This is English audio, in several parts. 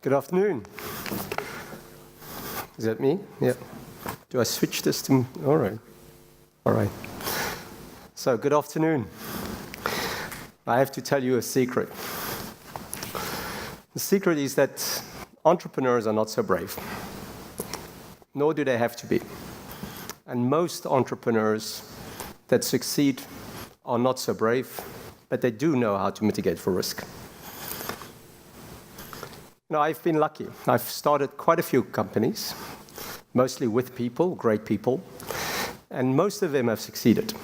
Good afternoon. Is that me? Yeah. Do I switch this to... All right. All right. So, good afternoon. I have to tell you a secret. The secret is that entrepreneurs are not so brave. Nor do they have to be. And most entrepreneurs that succeed are not so brave, but they do know how to mitigate for risk. Now, I've been lucky. I've started quite a few companies, mostly with people, great people, and most of them have succeeded.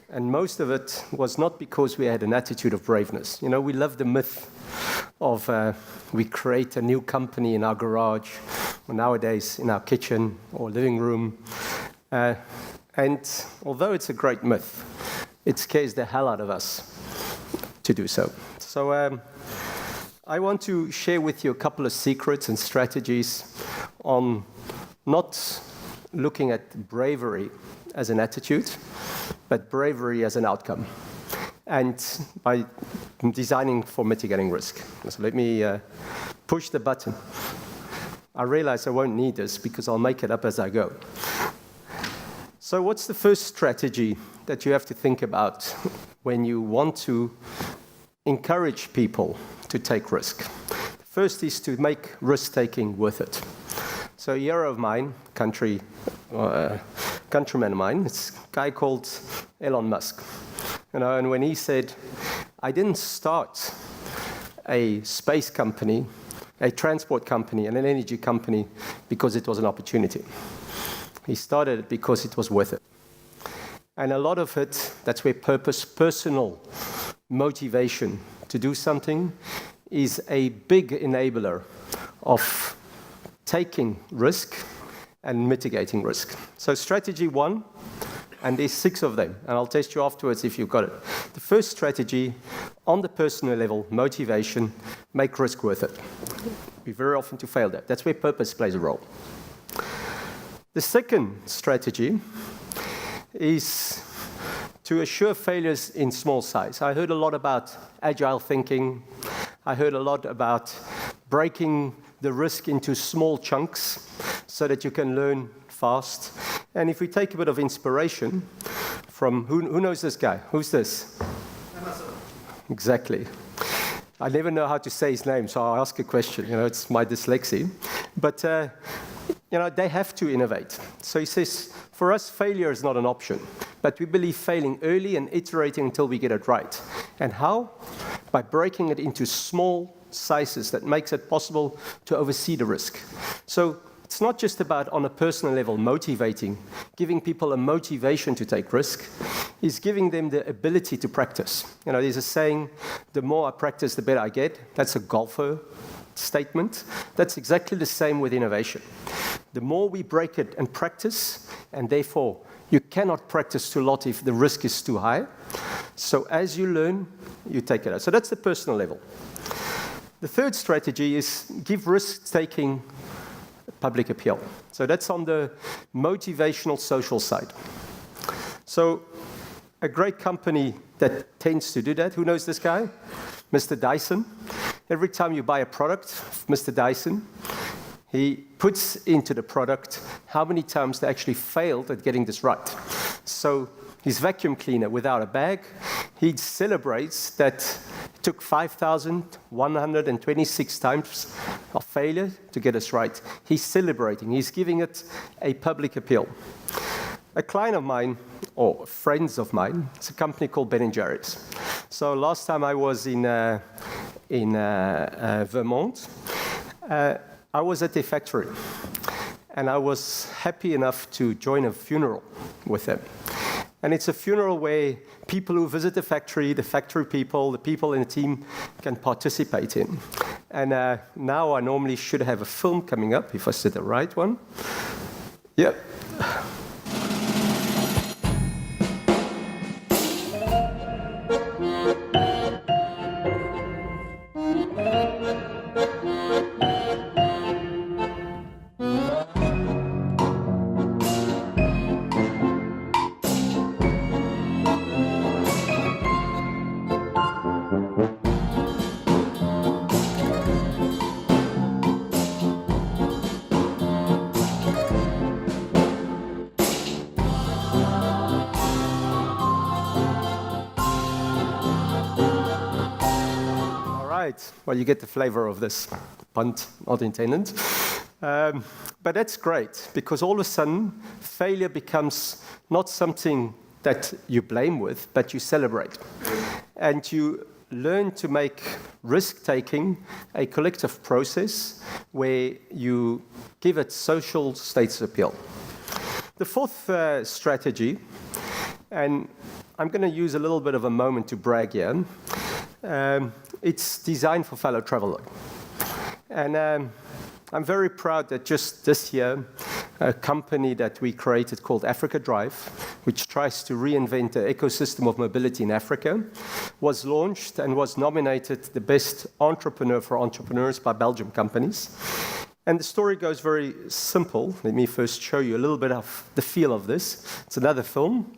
And most of it was not because we had an attitude of braveness. You know, we love the myth of we create a new company in our garage, or nowadays in our kitchen or living room. And although it's a great myth, it scares the hell out of us to do so. So I want to share with you a couple of secrets and strategies on not looking at bravery as an attitude, but bravery as an outcome, and by designing for mitigating risk. So let me push the button. I realize I won't need this because I'll make it up as I go. So what's the first strategy that you have to think about when you want to encourage people to take risk? The first is to make risk-taking worth it. So a hero of mine, countryman of mine, it's a guy called Elon Musk. You know, and when he said, I didn't start a space company, a transport company, and an energy company because it was an opportunity. He started it because it was worth it. And a lot of it, that's where purpose, personal motivation to do something is a big enabler of taking risk and mitigating risk. So strategy one, and there's 6 of them, and I'll test you afterwards if you've got it. The first strategy, on the personal level, motivation, make risk worth it. We very often to fail that. That's where purpose plays a role. The second strategy is to assure failures in small size. I heard a lot about agile thinking. I heard a lot about breaking the risk into small chunks so that you can learn fast. And if we take a bit of inspiration from, who knows this guy? Who's this? Amazon. Exactly. I never know how to say his name, so I'll ask a question. You know, it's my dyslexia. But, you know, they have to innovate. So he says, for us, failure is not an option. But we believe failing early and iterating until we get it right. And how? By breaking it into small sizes that makes it possible to oversee the risk. So it's not just about, on a personal level, motivating, giving people a motivation to take risk. It's giving them the ability to practice. You know, there's a saying, the more I practice, the better I get. That's a golfer statement. That's exactly the same with innovation. The more we break it and practice, and therefore you cannot practice too lot if the risk is too high. So as you learn, you take it out. So that's the personal level. The third strategy is give risk-taking public appeal. So that's on the motivational social side. So a great company that tends to do that, who knows this guy? Mr. Dyson. Every time you buy a product, Mr. Dyson, he puts into the product how many times they actually failed at getting this right. So his vacuum cleaner without a bag, he celebrates that it took 5,126 times of failure to get us right. He's celebrating. He's giving it a public appeal. A client of mine, or friends of mine, it's a company called Ben & Jerry's. So last time I was in Vermont, I was at their factory, and I was happy enough to join a funeral with them. And it's a funeral where people who visit the factory people, the people in the team can participate in. And now I normally should have a film coming up, if I said the right one. Yep. right, well, you get the flavor of this. Punt, not intended. But that's great, because all of a sudden, failure becomes not something that you blame with, but you celebrate. And you learn to make risk-taking a collective process where you give it social status appeal. The fourth strategy, and I'm going to use a little bit of a moment to brag here, it's designed for fellow traveler. And I'm very proud that just this year, a company that we created called Africa Drive, which tries to reinvent the ecosystem of mobility in Africa, was launched and was nominated the best entrepreneur for entrepreneurs by Belgian companies. And the story goes very simple. Let me first show you a little bit of the feel of this. It's another film.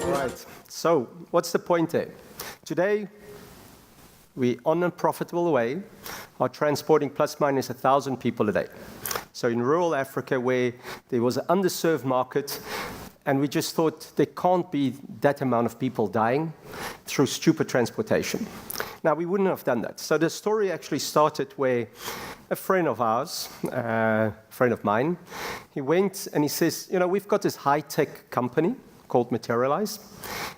Right. So, what's the point there? Today, we, on a profitable way, are transporting plus minus 1,000 people a day. So in rural Africa, where there was an underserved market, and we just thought there can't be that amount of people dying through stupid transportation. Now, we wouldn't have done that. So the story actually started where a friend of ours, a friend of mine, he went and he says, you know, we've got this high-tech company called Materialize,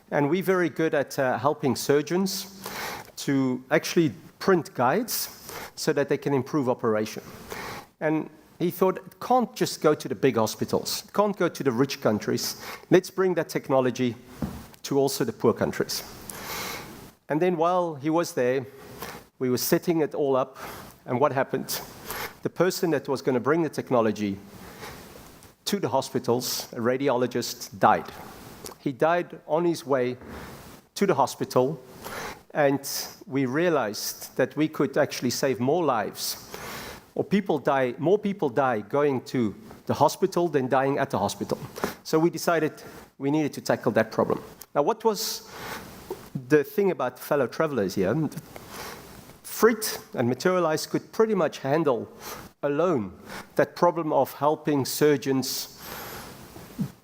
and we're very good at helping surgeons to actually print guides so that they can improve operation. And he thought, it can't just go to the big hospitals. It can't go to the rich countries. Let's bring that technology to also the poor countries. And then while he was there, we were setting it all up, and what happened? The person that was going to bring the technology to the hospitals, a radiologist, died. He died on his way to the hospital, and we realized that we could actually save more lives, or more people die going to the hospital than dying at the hospital. So we decided we needed to tackle that problem. Now, what was the thing about fellow travelers here? Frit and Materialize could pretty much handle alone that problem of helping surgeons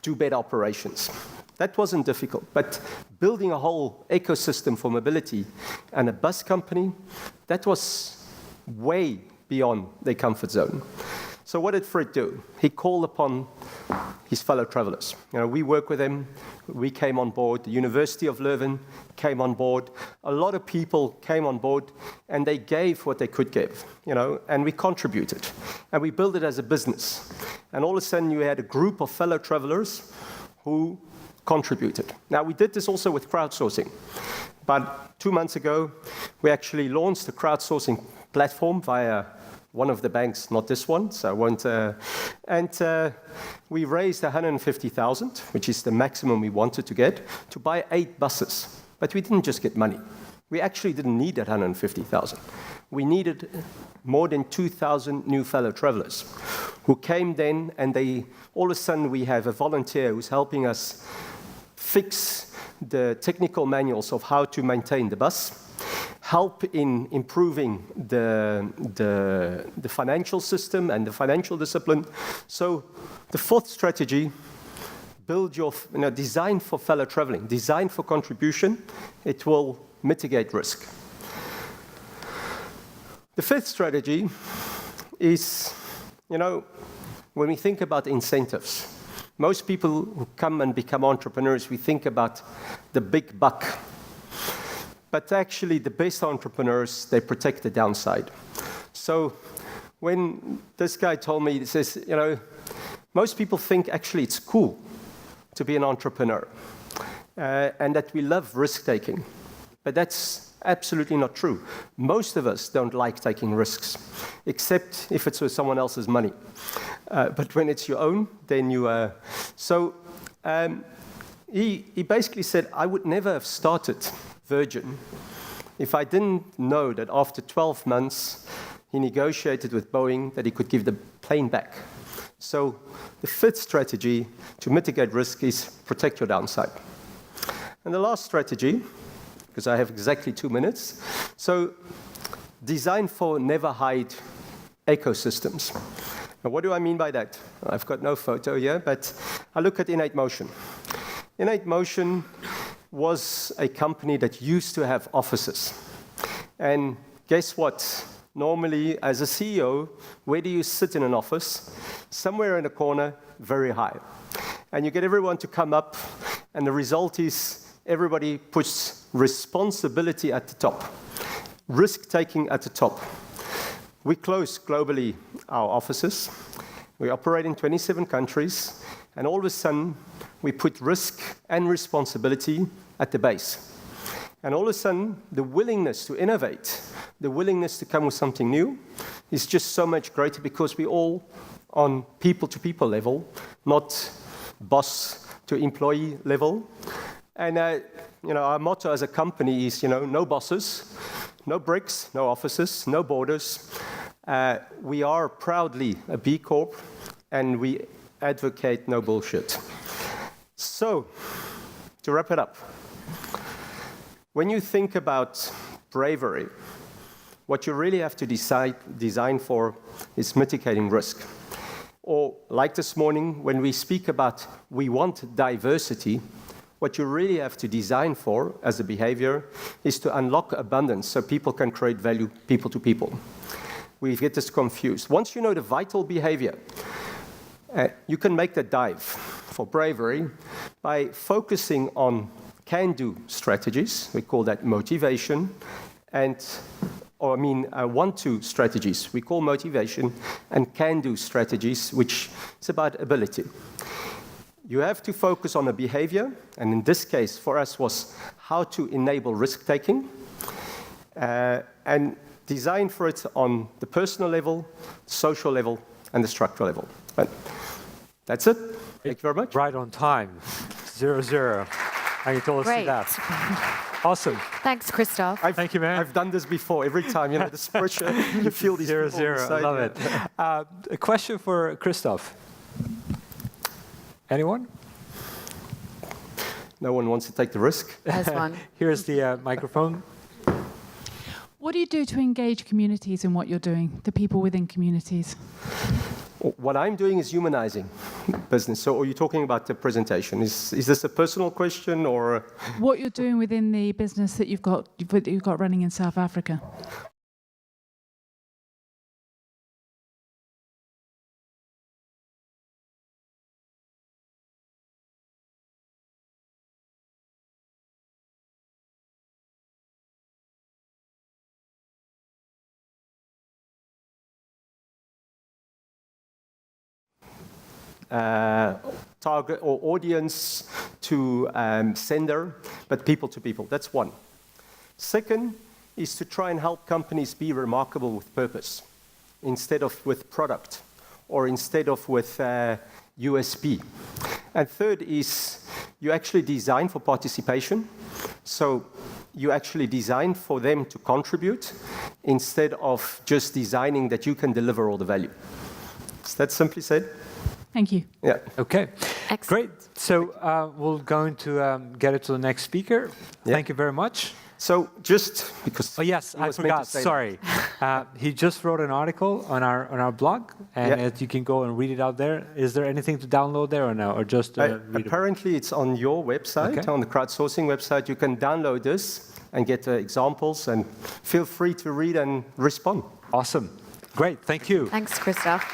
do better operations. That wasn't difficult, but building a whole ecosystem for mobility and a bus company, that was way beyond their comfort zone. So what did Frit do? He called upon his fellow travelers. You know, we work with him. We came on board. The University of Leuven came on board. A lot of people came on board, and they gave what they could give, you know, and we contributed. And we built it as a business. And all of a sudden, you had a group of fellow travelers who contributed. Now, we did this also with crowdsourcing. But 2 months ago, we actually launched a crowdsourcing platform via one of the banks, not this one, so I won't. We raised 150,000, which is the maximum we wanted to get, to buy 8 buses. But we didn't just get money. We actually didn't need that 150,000. We needed more than 2,000 new fellow travelers who came then, and all of a sudden we have a volunteer who's helping us fix the technical manuals of how to maintain the bus, help in improving the financial system and the financial discipline. So the fourth strategy, build your, design for fellow traveling, design for contribution. It will mitigate risk. The fifth strategy is, when we think about incentives, most people who come and become entrepreneurs, we think about the big buck. but actually the best entrepreneurs, they protect the downside. So when this guy told me, he says, you know, most people think actually it's cool to be an entrepreneur and that we love risk-taking. But that's absolutely not true. Most of us don't like taking risks, except if it's with someone else's money. But when it's your own, then you... He basically said, I would never have started Virgin if I didn't know that after 12 months, he negotiated with Boeing that he could give the plane back. So the fifth strategy to mitigate risk is protect your downside. And the last strategy, because I have exactly 2 minutes, so design for never hide ecosystems. Now, what do I mean by that? I've got no photo here, but I look at Innate Motion. Innate Motion was a company that used to have offices. And guess what? Normally, as a CEO, where do you sit in an office? Somewhere in a corner, very high. And you get everyone to come up, and the result is everybody puts responsibility at the top, risk-taking at the top. We close globally our offices. We operate in 27 countries, and all of a sudden, we put risk and responsibility at the base. And all of a sudden, the willingness to innovate, the willingness to come with something new is just so much greater because we're all on people-to-people level, not boss-to-employee level. And our motto as a company is, no bosses, no bricks, no offices, no borders. We are proudly a B Corp, and we advocate no bullshit. So, to wrap it up, when you think about bravery, what you really have to design for is mitigating risk. Or like this morning, when we speak about we want diversity, what you really have to design for as a behavior is to unlock abundance so people can create value people to people. We get this confused. Once you know the vital behavior, you can make that dive for bravery by focusing on can-do strategies. We call that motivation. Want-to strategies. We call motivation, and can-do strategies, which is about ability. You have to focus on a behavior, and in this case, for us, was how to enable risk-taking, and design for it on the personal level, social level, and the structural level. But that's it. Thank you very much. Right on time. 0-0. I can totally see that. Awesome. Thanks, Christophe. Thank you, man. I've done this before. Every time, the pressure, you feel these 0-0. I love it. A question for Christophe. Anyone? No one wants to take the risk. There's one. Here's the microphone. What do you do to engage communities in what you're doing, the people within communities? What I'm doing is humanizing business. So are you talking about the presentation? Is this a personal question or? What you're doing within the business that you've got running in South Africa? Target or audience to sender, but people to people. That's one. Second is to try and help companies be remarkable with purpose instead of with product or instead of with USP. And third is you actually design for participation. So you actually design for them to contribute instead of just designing that you can deliver all the value. Is that simply said? Thank you. Yeah. Okay. Excellent. Great. So we're going to get it to the next speaker. Yeah. Thank you very much. So just because... Oh, yes, I forgot. Sorry. He just wrote an article on our blog, and you can go and read it out there. Is there anything to download there or no? Or just apparently, it's on your website, on the crowdsourcing website. You can download this and get examples, and feel free to read and respond. Awesome. Great. Thank you. Thanks, Christophe.